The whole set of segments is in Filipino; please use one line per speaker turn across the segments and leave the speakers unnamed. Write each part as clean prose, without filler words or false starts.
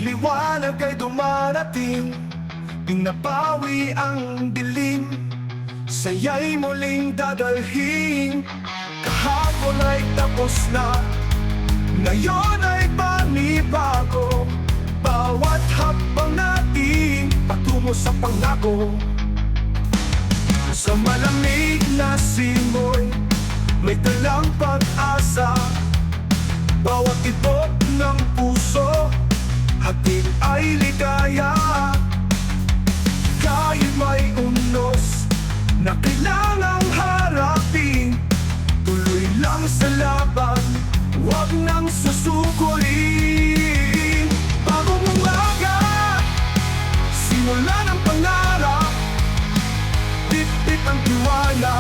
liwanag ay dumarating, pinapawi ang dilim, saya'y muling dadalhin. Kahapon ay tapos na, ngayon ay panibago. Bawat hakbang natin patungo sa pangako. Sa malamig na simoy, may dalang pag-asa. Bawat tibok ng puso, hatid ay ligaya. Kahit may unos na kailangang harapin, tuloy lang sa laban, huwag nang susukulin. Bagong umaga, simula ng pangarap, bit-bit ang tiwala,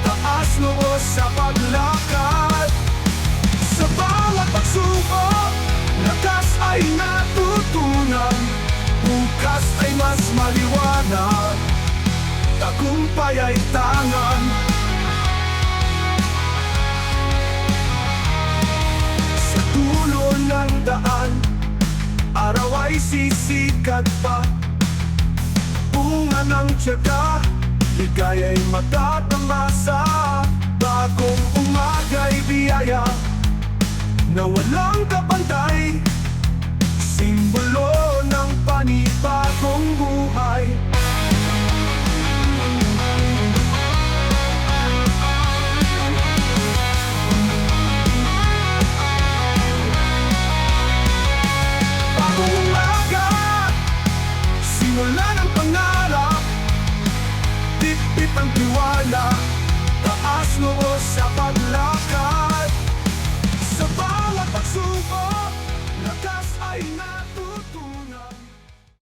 taas noo sa paglakad. Sa bawat pagsubok, lakas ay natutunan, bukas ay mas maliwanag, tagumpay ay tangan. Sa dulo ng daan, araw ay sisikat pa, bunga ng tiyaga, ligaya'y matatamasa. Bagong umaga'y biyaya na walang kapantay, simbolo ng panibagong buhay. Bagong umaga, simula ng pangarap, bit-bit ang tiwala, taas noo sa paglaban.